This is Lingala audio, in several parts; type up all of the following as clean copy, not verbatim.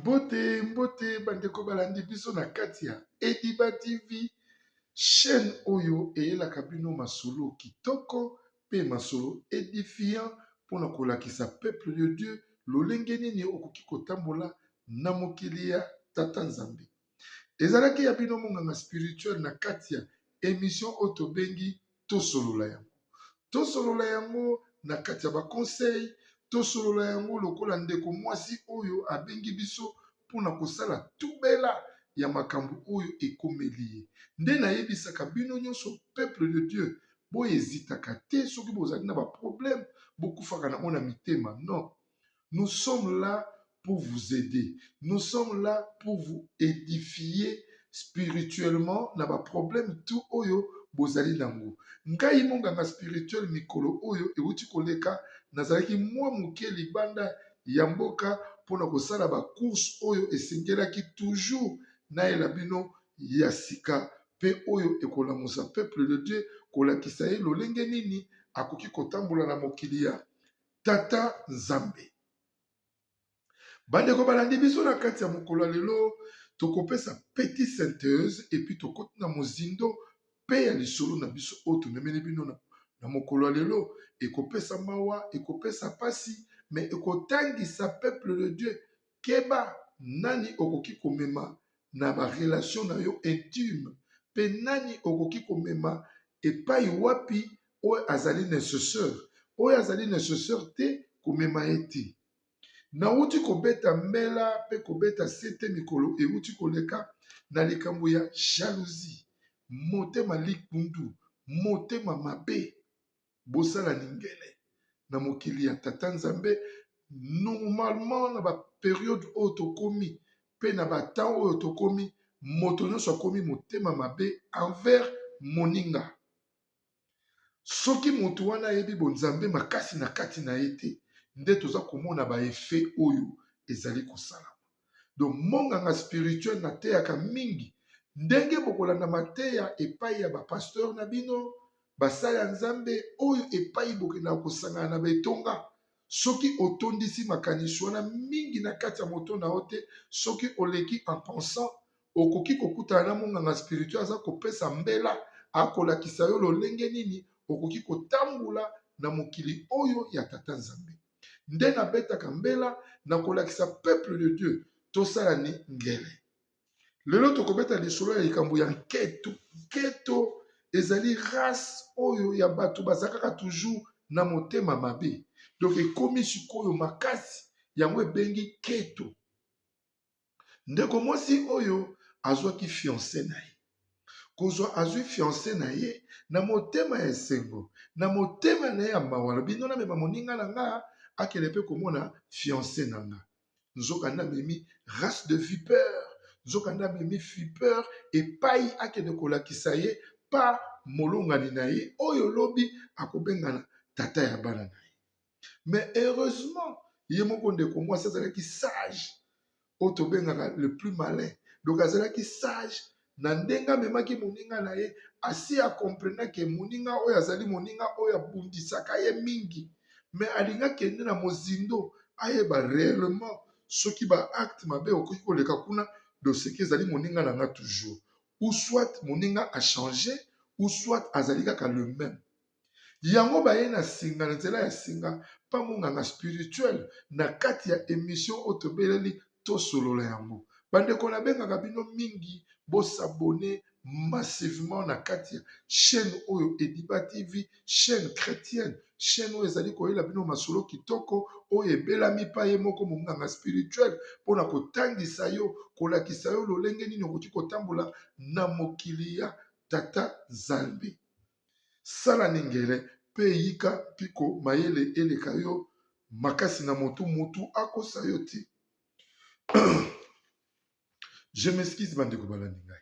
Mbote bandeko balandi biso na kati ya Ediba TV, chaîne oyo eyelaka bino masolo kitoko pe masolo édifiant mpona kolakisa peuple de Dieu lolenge nini okoki kotambola na mokili ya Tata Nzambe. Ezalaki ya bino monganga spirituel na kati ya émission oyo tobengi tosolola yango. Tosolola yango na kati ya baconseil, tosolola yango lokola ndeko mwasi oyo abengi biso mpona kosala tubela ya makambo oyo ekomeli ye. Nde nayebisaka bino nyonso peuple de Dieu, boyezitaka te soki bozali na baproblème, bokufaka nango na mitema. Non, nous sommes là pour vous aider. Nous sommes là pour vous édifier spirituellement na baproblème tout oyo bozali nango. Ngai monganga spirituel mikolo oyo euti koleka nazalaki mwa moke libanda ya mboka mpona kosala bacourse oyo esengelaki toujours nayela bino ya sika mpe oyo ekolamusa peuple de Dieu kolakisa ye lolenge nini akoki kotambola na mokili ya Tata Nzambe. Bandeko balandi biso na kati ya mokolo lelo tokopesa petite synthèse epuis tokoti na mozindo pe ya lisolo na biso oyo tumemeli bino na mokolo lelo ekopesa mawa ekopesa pasi me ekotangisa peuple de Dieu keba nani okoki komema na ba relation na yo intime pe nani okoki komema epai wapi oyo azali nécessaire te komema ete. Nauti kobeta mbela pe kobeta sete mikolo euti koleka na likambo ya jalousie, motema likundu, motema mabe, bosala ningele na mokili ya Tata Nzambe. Normalement na ba période oyo tokomi pe na ba temps oyo tokomi, moto nyonso akomi motema mabe envers moninga. Soki moto wana ayebi bonzambe makasi na kati na ye te, nde toza komona ba effet oyo ezali kosala. Donc monganga spirituel na teyaka mingi ndenge bokolanda mateya epai ya bapasteur na bino basala ya Nzambe oyo epai bokenda kosangana na betonga. Soki otondisi makanisi wana mingi na kati ya moto na ote, soki oleki en pensant okoki kokutana na monganga spirituel aza kopesa mbela akolakisa yo lolenge nini okoki kotambola na mokili oyo ya Tata Nzambe. Nde nabetaka mbela na kolakisa peuple de Dieu tosala ni ngele. Lelo tokobeta lisolo ya likambo ya nketo. Nketo ezali race oyo ya bato bazakaka toujours na motema mabe. Donc ekomi sikoyo makasi yango ebengi keto. Ndeko mwasi oyo azwaki fiancé na ye. Kozwa azwi fiancé na ye na motema ya esengo, na motema na ye ya mawa. Bino na mema moninga na nga akele pe komona fiancé na nga. Nzokanda memi race de vipère. Nzokanda memi vipère epai akende kolakisa ye pa molongani na ye oyo lobi akobengana tata ya bana na ye. Mais heureusement ye moko ndeko mwasi azalaki sage oyo tobengaka le plus malin. Donc azalaki sage na ndenga memaki moninga na ye asi akomprena ke moninga oyo azali moninga oyo abundisaka ye mingi. Mais alinga kende na mozindo ayeba réellement soki ba acte mabe okoki koleka kuna doseki ezali moninga na nga toujours. Ou soit moninga a changé, ou soit azali kaka le même. Yango baye na singa na nzela ya singa pa monganga spirituel na kati ya émission otobeleli tosolola yango. Bandeko na bengaka bino mingi bosabone massivement na kati ya chaîne oyo Ediba TV, chaîne chrétienne, chaîne oyo ezali koyela bino masolo kitoko oyo ebelami pa ye moko monganga spirituel mpona kotangisa yo kolakisa yo lolenge nini okoki kotambola na mokili ya Tata Nzambe. Sala ningele pe yika piko mayele eleka yo makasi na motu akosa yo te. Je m'excuse bandeko balandi ngai.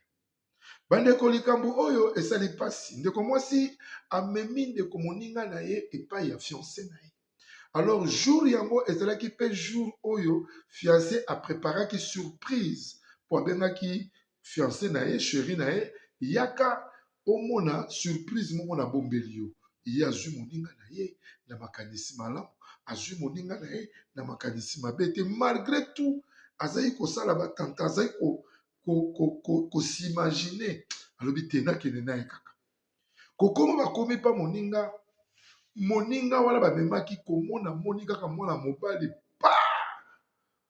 Bandeko likambo oyo esali pasi. Ndeko mwasi amemi ndeko moninga na ye epai ya fiancé na ye. Alors jour yango ezalaki pe jour oyo fiancé a préparaki surprise po abengaki fiancé na ye, chéri na ye, yaka omona surprise moko na bombeli yo. Ye azwi moninga na ye na makanisi malamu, azwi moninga na ye na makanisi mabe te. Malgré tout azali kosala batanta azali kosimagine alobi te nakende na ye kaka kokoma bakomi mpa moninga wana bamemaki komona moni kaka mwana mobali pa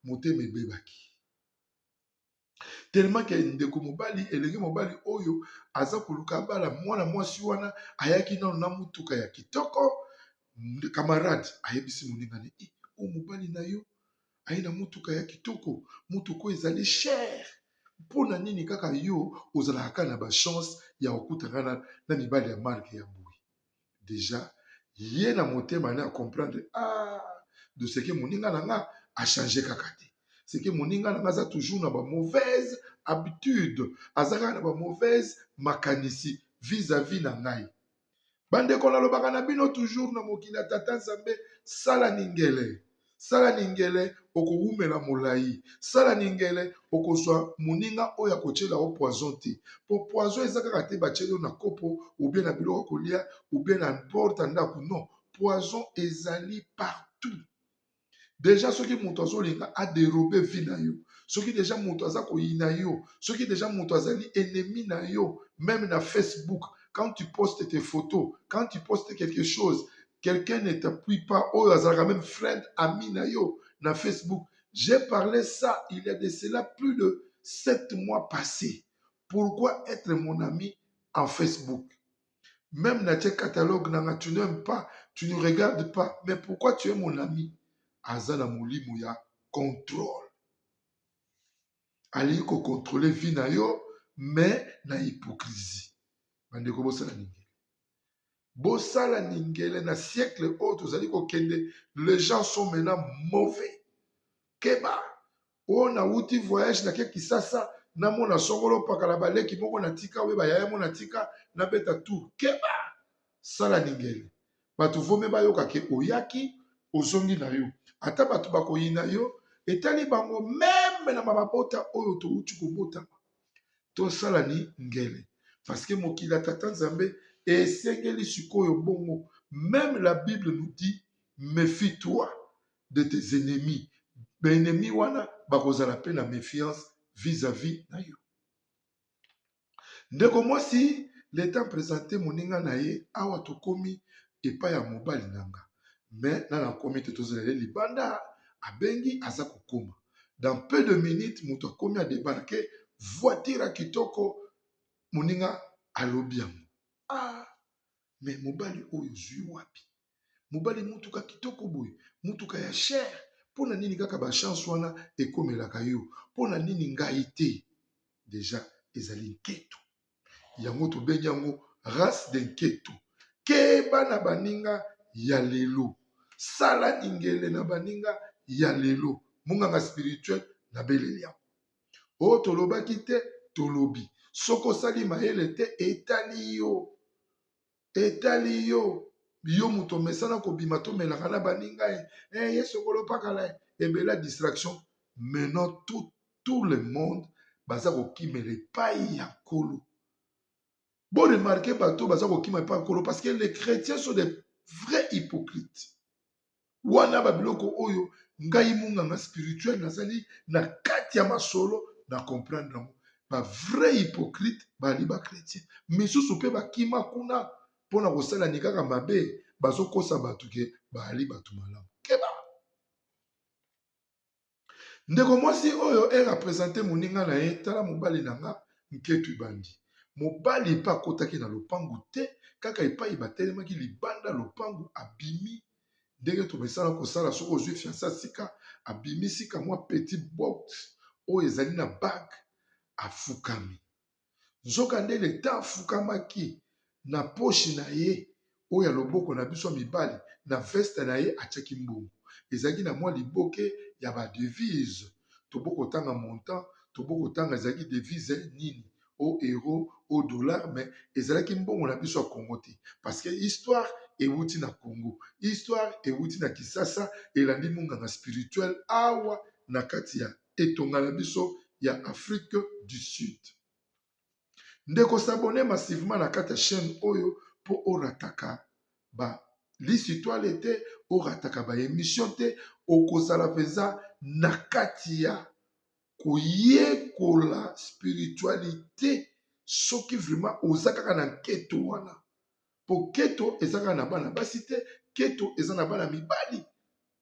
motema ebebaki tellement ke ndeko mobali elenge mobali oyo aza koluka bala mwana mwasi wana ayaki nano na mutuka ya kitoko camarade ayebisi moninga ne o mobali na yo aye na mutuka ya kitoko mutuka oyo ezali cher mpona nini kaka yo ozalaka kaka na bachance ya kokutana na mibali ya marke ya boye déjà ye na motema ne acomprendre de ce que moninga na nga achange kaka te ce que moninga na nga aza toujours na bamauvaise habitude aza kaka na bamauvaise makanisi vis-à-vis na ngai bandeko nalobaka na bino toujours na mokili ya tata nzambe sala ningele okowumela molai sala ningele okozwa moninga oyo akotyela o poison te po poison eza kaka te batyeli na kopo ubie na biloko kolia ubie na porte ndako non poison ezali partout déjà soki moto azolinga aderobe vi na yo soki déjà moto aza koyina yo soki déjà moto azali ennemi na yo même na Facebook quand tu postes tes photos quand tu postes quelque chose quelqu'un ne t'appuie pas oh azalaka même friend ami na yo na Facebook j'ai parlé ça il y a de cela plus de 7 mois passés pourquoi être mon ami en Facebook même dans tes catalogues tu n'aimes pas tu ne regardes pas mais pourquoi tu es mon ami aza na molimo ya contrôle alingi kocontrôle vi na yo mais na hypocrisie bandeko bosala ningele na siècle oyo tozali kokende les gens sont maintenant mauvais keba oyo nauti voyage nake kisasa namona songolo pakala baleki moko na tika oyo bayaya mo na tika nabeta tour keba sala ningele bato vome bayoka ke oyaki ozongi na yo ata bato bakoyina yo etali bango meme na mababota oyo touti kobotama tosala ni ngele parce que mokili ya tata nzambe esengeli sikoyo bongo même la bible nous dit méfie-toi de tes ennemis baennemi wana bakozala mpe na méfiance vis-à-vis na yo ndeko mwasi leta présente moninga na ye awa tokomi epai ya mobali nanga mais na nakomi te tozala libanda abengi aza kokoma dans peu de minutes moto akomi adebarke voiture ya kitoko moninga alobi yango mais mobali oyo zwi wapi mobali mutuka kitoko boye mutuka ya cher mpona nini kaka bachance wana ekomelaka yo mpona nini ngai te déjà ezali nketo yango tobengi yango race de nketo keba na baninga ya lelo sala ningele na baninga ya lelo monganga spirituel na beleli yango oyo tolobaki te tolobi soki osali mayele te etali yo moto mesana kobima tomelaka na baninga ye sokolo pakala ebela distraction maintenant tout le monde baza kokimela epai ya nkolo boremarke bato baza kokima epai ya nkolo parce que les chrétiens sont des vrais hypocrites wana babiloko oyo ngai munganga spirituel nazali na kati ya masolo na comprendre yango bavrai hypocrite bali bachrétien misusu mpe bakima kuna mpona kosala ni kaka mabe bazokosa bato ke bali bato malamu keba ndeko mwasi oyo erepresente moninga na ye tala mobali na nga nketu ebandi mobali epai akotaki na lopangu te kaka epai batelemaki libanda lopangu abimi ndenge tomesana kosala soki ozwi fiansa sika abimi sika mwa petit box oyo ezali na bag afukami nzoka nde leta afukamaki na poche na ye oyo ya loboko na biso mibali na veste na ye atiaki mbongo ezalaki na mwa liboke ya badevise tobokotanga montant tobokotanga ezalaki devise nini au euro au dollar mais ezalaki mbongo na biso ya Congo te parce que histoire ewuti na Congo histoire ewuti na Kisasa elandi monganga spirituel awa na kati ya etonga na biso ya Afrique du Sud ndeko s'abonner massivement na kati ya chaîne oyo po orataka ba lisitwale te orataka ba émission te okozala peza na kati ya koyekola spiritualité soki vraiment oza kaka na nketo wana. Po keto eza kaka na bana basi te, keto eza na bana mibali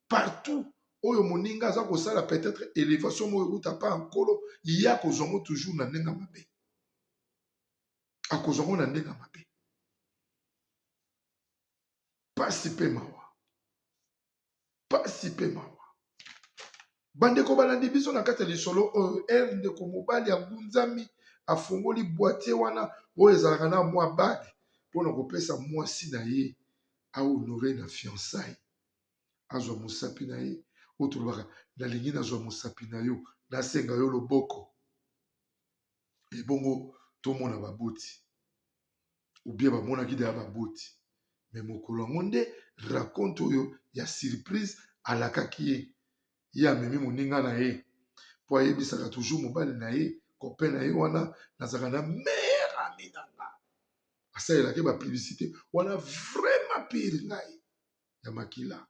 partout. Oyo moninga aza kosala peut-être élévation mo euta pa nkolo ya kozongo toujours na ndenga mabe. Akozongo na ndenga mabe. Pasi pe mawa. Pasi pe mawa. Bandeko balandi biso na kati ya lisolo oyo ndeko mobali abunzami afungoli boîtier wana oyo ezalaka na mwa bague mpona kopesa mwasi na ye ahonore na fiançailles. Azwa mosapi na ye oyo tolobaka nalingi nazwa mosapi na yo nasenga yo loboko. Ebongo tomona baboti ubie bamonaki deya baboti me mokolo yango nde raconte oyo ya surprise alakaki ye. Ye amemi moninga na ye po ayebisaka toujours mobali na ye copain na ye wana nazalaka na meilleur ami na nga. Asalelaki bapublicité wana vraiment pire ngai ya makila.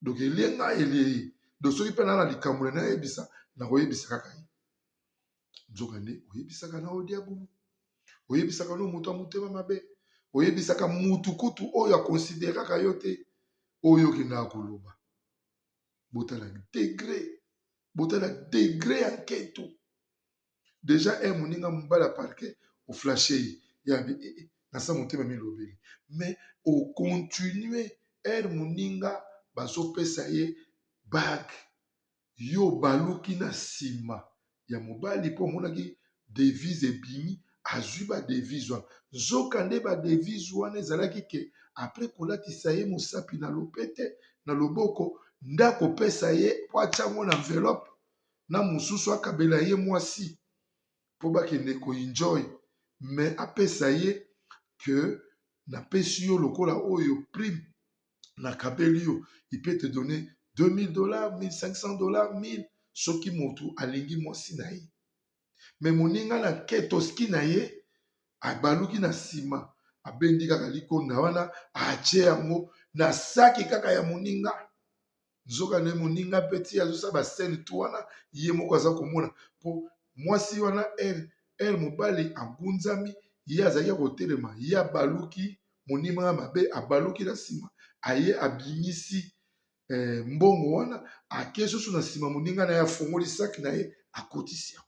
Donc elie ngai elie ye. Donc soki mpe na likambo na yebisa nakoyebisa kaka ye. Nzoka nde oyebisaka na odiabulu. Oyebisaka no moto ya motema mabe. Oyebisaka mutu kutu oyo akonsideraka yo te oyo okendaka koloba. Botala degré ya nketo. Déjà moninga mobala parke oflashe ye yabi nasa motema milobeli. Mais au continuer moninga bazopesa ye bague yo baluki na nsima ya mobali mpo omonaki devise ebimi azwi badevise wana. Nzoka nde badevise wana ezalaki ke apres kolatisa ye mosapi na lopete na loboko nde akopesa ye po atiango na enveloppe na mosusu akabela ye mwasi mpo bakende koenjoy. Me apesa ye ke napesi yo lokola oyo prime nakabeli yo ipe te donner $2000, $1500, $1000 soki motu alingi mwasi na ye. Me moninga na ketoski na ye abaluki na nsima abendi kaka likonda wana atie yango na saki kaka ya moninga. Nzoka ne moninga peti azosala basene tu wana ye moko aza komona po mwasi wana mobali agunzami ye azalaki kotelema ye abaluki monima mabe abaluki na nsima aye abimisi mbongo wana ake susu na nsima moninga na ye afongoli saki na ye akotisi yango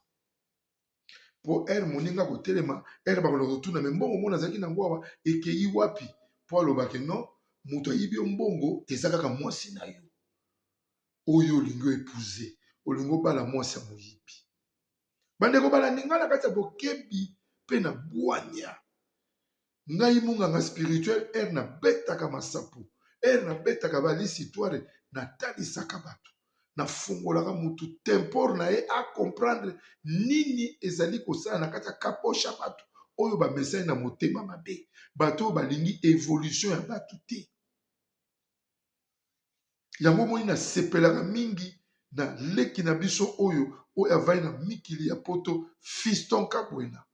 po moninga kotelema bakola kotuna me mbongo mona azalaki nango awa ekei wapi po alobaki non moto ayibi yo mbongo eza kaka mwasi na yo oyo olingi epouze olingi obala mwasi ya moyibi. Bandeko balandinga na kati ya bokebi mpe na bwanya ngai munganga spirituel nabetaka masapo nabetaka balisitware natalisaka bato nafungolaka mutu tempore na ye acomprendre nini ezali kosala na kati ya kaposha bato oyo bamesai na motema mabe bato oyo balingi évolution ya bato te. Yango moi nasepelaka mingi na leki na biso oyo avai na mikili ya poto Fiston Kabwena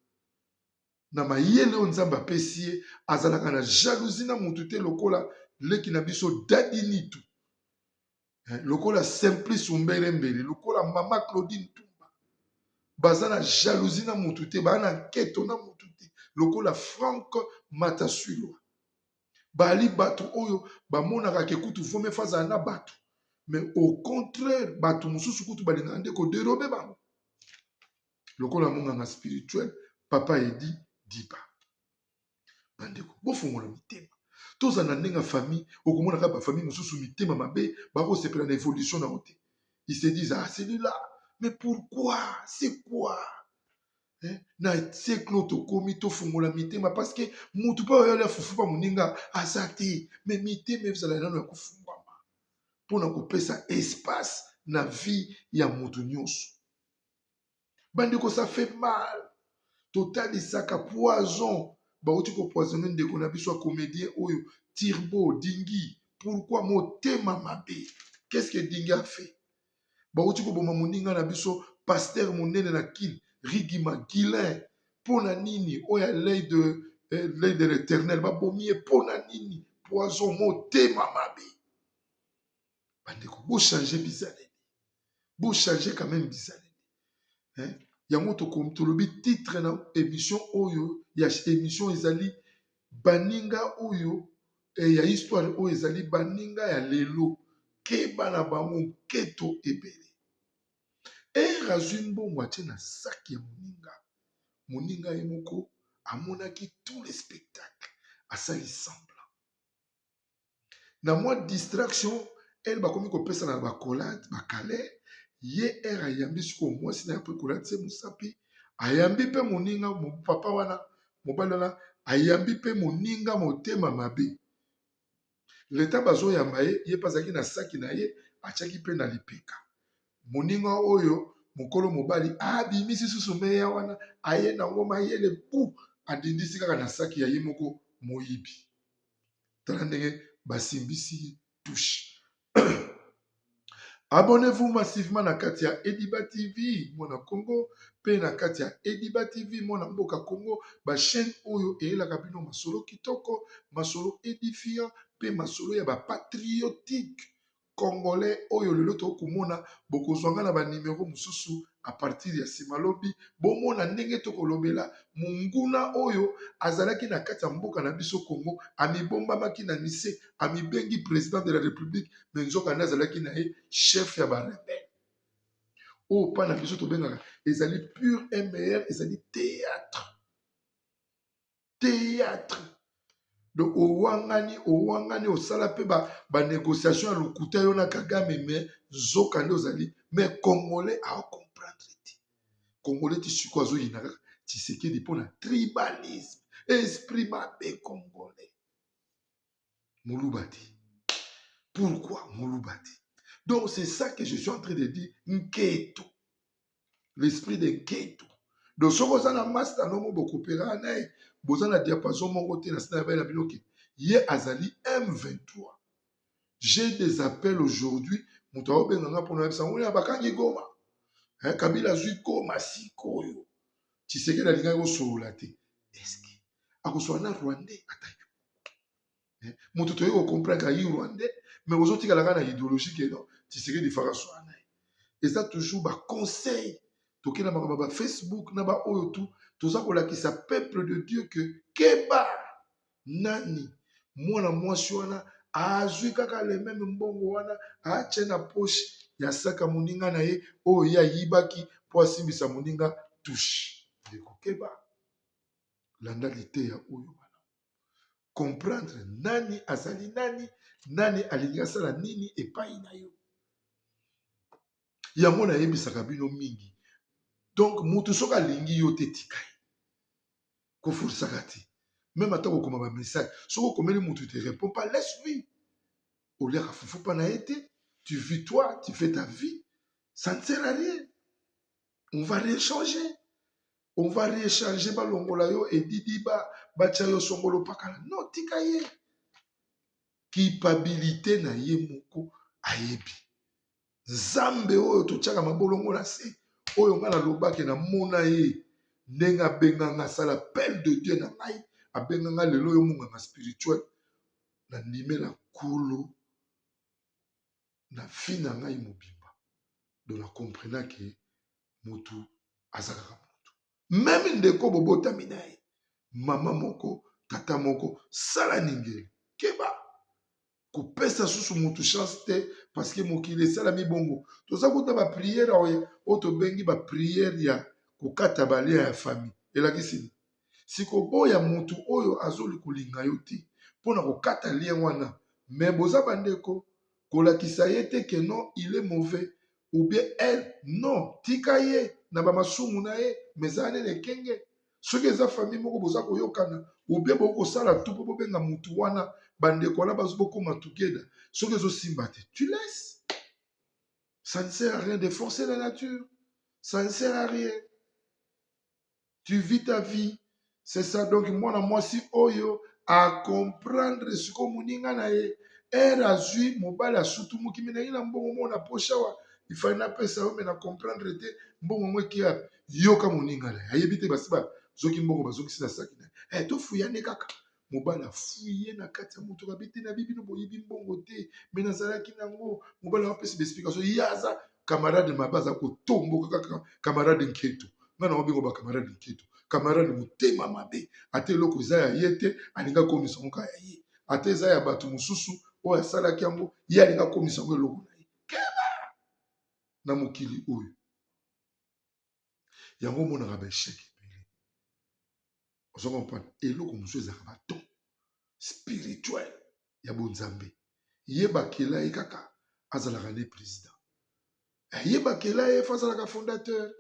na mayele oyo nzambe apesi ye azalaka na jalousie na mutu te lokola leki na biso Dadi Nitu lokola Simplice Umberembeli lokola mama Claudine Tumba baza na jalousie na mutu te baa na nketo na mutu te lokola Franck Matasulwa bali bato oyo bamonaka ke kutu vome fazala na bato mais au contraire bato mosusu kutu balingaka nde koderobe bango lokola monganga spirituel Papa Edi Diba. Bandeko bofongola mitema toza na ndenga famille okomonaka bafamille mosusu mitema mabe bakosepela na évolution na ote ils se disent ah celui-là mais pourquoi c'est quoi na siècle oyo tokomi tofongola mitema parce que mutu mpe oyo afufu pa moninga aza te mais mitema ezala nano ya kofungwama mpona kopesa espace na vie ya mutu nyonso. Bandeko ça fait mal totalisaka poison bauti kopoisonne ndeko na biso ya comédien oyo Tirbo Dingi. Pourquoi motema mabe? Qu'est-ce que Dingi a fait? Bauti koboma moninga na biso pasteur monene na kine Rigima Guilin pona nini oya l'œil de l'éternel babomi e pona nini poison motema mabe. Bandeko bo changer bizaleli bo changer quand même bizaleli hein? Yango tolobi titre na émission oyo ya émission ezali baninga oyo ya histoire oyo ezali baninga ya lelo keba na bango nketo ebele azwi mbongo atie na saki ya moninga. Moninga ye moko amonaki tous les spectacles asali semblant na mwa distraction ele bakomi kopesa na bakolade bakale ye ayambi sikoyo mwasi na ye mpe kolade se mosapi ayambi mpe moninga papa wana mobali wana ayambi mpe moninga motema mabe leta bazoyamba ye mpe azalaki na saki na ye atiaki mpe na lipeka moninga oyo mokolo mobali abimisi susu meya wana aye na ngoma yele pu adindisi kaka na saki ya ye moko moyibi tala ndenge basimbisi ye touche. Abonnez-vous massivement na kati ya Ediba TV mona Congo pe na kati ya Ediba TV mona mboka Congo ba chaîne oyo eyelaka bino masolo kitoko masolo édifiant pe masolo ya ba patriotique congolais oyo lelo tokomona bokozwanga na ba numéro mususu à partir ya simalobi bomona ndenge tokolobela munguna oyo azalaki na kati ya mboka na biso Congo amibombamaki na mise amibengi président de la République mais nzoka nde azalaki na ye chef ya barebele oyo pa na biso tobengaka ezali pur et meilleur ezali théâtre donc owangani osala mpe banégociation ya lokuta yo na Kagame me nzoka nde ozali mais congolais aocomprendre te congolais ti sikoyo azoyina kaka Tshisekedi mpo na tribalisme esprit mabe congolais moluba te. Pourquoi moluba te? Donc c'est ça que je suis en train de dire nketo l'esprit de nketo donc soko oza na master nomo bokopera na ye boza na diapason moko te na sina ya bai na bino ke ye azali M23. J'ai des appels aujourd'hui moto aobenganga mpona yebisa ngoni bakangi Goma Kabila azwi Goma sikoyo Tshisekedi alingaki kosolola te eske akosola na Rwandais ata moto toyei kocomprendre ayi Rwandais mais ozotikalaka na idéologie ke non Tshisekedi faka sola na ye eza toujours baconseil toke na makambo ba Facebook na ba oyo tu toza kolakisa peuple de Dieu que keba nani mwana mwasi wana azwi kaka le meme mbongo wana atie na poche ya saka moninga na ye oyo ye ayibaki mpo asimbisa moninga touche ekokeba landa liteya oyo wana comprendre nani azali nani alingi asala nini epai na yo yango nayebisaka bino mingi donc mutu soki alingi yo te tika ye kofurisaka te même ata kokoma bamessage soki okomeli mutu te répond pas laisse lui oliaka fufu mpa na ye te tu vis toi tu fais ta vie ça ne sert à rien on va rééchanger balongola yo edidi batia yo songolo pakala non tika ye kipabilité na ye moko ayebi nzambe oyo totiaka mabolongo na se oyo nga nalobaki namona ye ndenge abenganga asala pele de Dieu na ngai abenganga lelo oyo monganga spirituel nandimela nkolo na fi na ngai mobimba do na komprenake motu aza kaka motu meme ndeko bobotami na ye mama moko tata moko sala ningeli keba kopesa susu motu chance te parce que mokili esalami bongo toza kuta bapriere oyo tobengi bapriere ya kokata balia ya famille elakisini sikoboya motu oyo azoli kolinga yo te mpona kokata lien wana me boza bandeko kolakisa ye te ke non il est mauvais ou bien elle non tika ye na bamasumu na ye me ezala nene ekenge soki eza famille moko boza koyokana ou bien bokosala tu mpo bobenga motu wana bandeko wana bazo bokoma together soki ezosimba te tu laisses ça ne sert à rien de forcer la nature ça ne sert à rien tu vis ta vie c'est ça donc mwana mwasi oyo a comprendre siko moninga na ye ere azwi mobali asutumuki mina ye na mbongo mo na posha wa ifali napesa yo me na comprendre te mbongo mo ekia yoka moninga na ye ayebi te basi bazoki mbongo bazokisi na saki na ye tofuyane kaka mobali afuye na kati ya moto kabi te na bibino boyebi mbongo te me nazalaki nango mobali apesi baexplication ye aza camarade mabaza ko tombo kaka camarade nketo ngana obengo ba camarade nketo camarade motema mabe ate eloko eza ya ye te alinga komisa ngo ya ye ate eza ya bato mosusu oyo asalaki yango ye alinga komisa ngo eloko na ye keba na mokili oyo yango omonaka baesheke ebele ozo comprendre eloko mosusu ezalaka baton spirituel ya bonzambe yebakela ye kaka azalaka ne président yebakela ye fa azalaka fondateur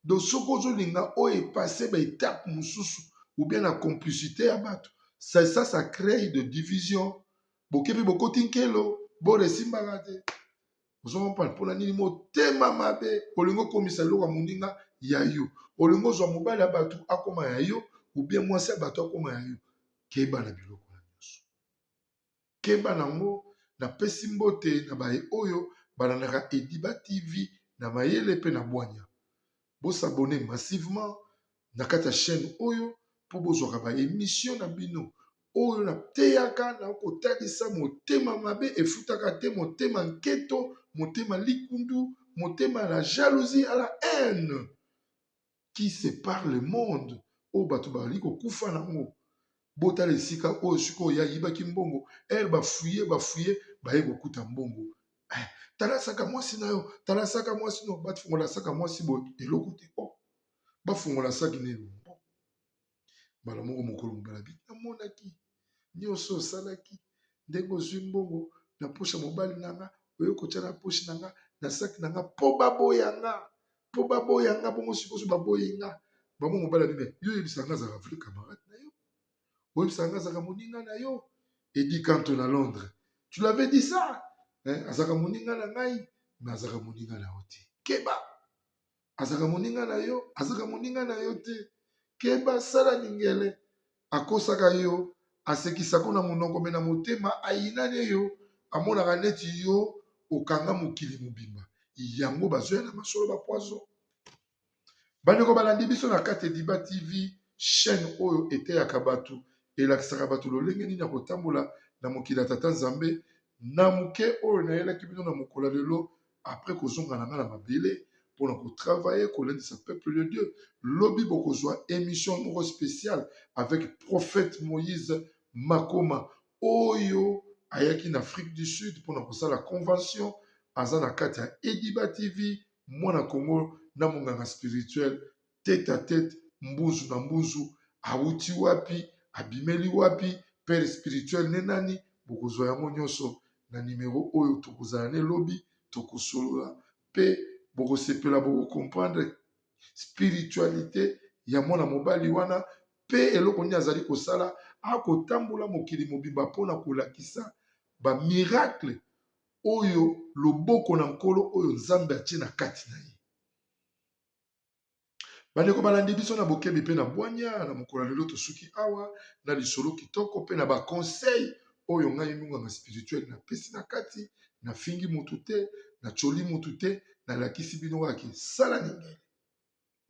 donc soki ozolinga oyo epase baétape mosusu ou bien la complicité ya bato ça crée de division bokebi bokoti nkelo bora esimbaka te ozokompane mpona nini motema mabe olingi okomisa eloko ya moninga ya yo olingi ozwa mobali ya bato akoma ya yo ou bien mwasi ya bato akoma ya yo keba na biloko na nyonso keba nango napesi mbote na baye oyo balandaka Ediba TV na mayele mpe na bwanya bosabone massivement na kati ya chaîne oyo mpo bozwaka baémission na bino oyo nateyaka na kotalisa motema mabe efutaka te motema nketo motema likundu motema ya la jalousie à la haine qui sépare le monde oyo bato bazali kokufa nango botala esika oyo sikoyo yayibaki mbongo ere bafuye baye kokuta mbongo tala saka mwasi na yo tala saka mwasi no bafungola saka mwasi boye eloko te bafungola saki nini mbala moko mokolo mobala bi namonaki nyonso osalaki ndenge ozwi mbongo na poshe ya mobali na nga oyo kotya na poshe na nga na saki na nga mpo baboya nga bongo sikoso baboyi nga bango mobali abime yo oyebisaka nga azalaka vrai camarade na yo oyebisaka nga azalaka moninga na yo edi kanto na Londres tu l'avais dit ça azalaka moninga na ngai me azalaka moninga na yo te keba azalaka moninga na yo azalaka moninga na yo te keba sala lingele akosaka yo asekisaka na monoko me na motema ayinani yo amonaka neti yo okanga mokili mobimba yango bazoya na masolo bapoison bandeko balandi biso na kati Ediba TV chaîne oyo eteyaka bato elakisaka bato lolenge nini ya kotambola na mokili ya tata nzambe na moke oyo nayelaki bino na mokolo lelo après kozonga na nga na mabele mpona kotravaille kolendisa peuple de Dieu lobi bokozwa émission moko spéciale avec prophète Moïse Makoma oyo ayaki na Afrique du Sud mpona kosala convention aza na kati ya Ediba TV mwana Congo na monganga spirituel tête à tête mbuzu na mbuzu awuti wapi abimeli wapi père spirituel ne nani bokozwa yango nyonso na numéro oyo tokozala ne lobi tokosolola mpe bokosepela bokokomprendre spiritualité ya mwana mobali wana mpe eloko nini azali kosala akotambola mokili mobimba mpona kolakisa bamiracle oyo loboko na nkolo oyo nzambe atie na kati na ye bandeko balandi biso na bokebi mpe na bwanya na mokolo lelo tosuki awa na lisolo kitoko mpe na baconseil oyo ngai minganga spirituel napesi na kati nafingi mutu te nacholi mutu te nalakisi bino kaka sala ningele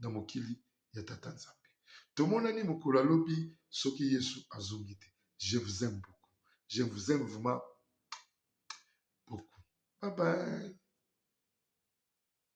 na mokili ya tata nzambe tomonani mokolo alobi soki yesu azongi te je vous aime beaucoup je vous aime vraiment beaucoup bye bye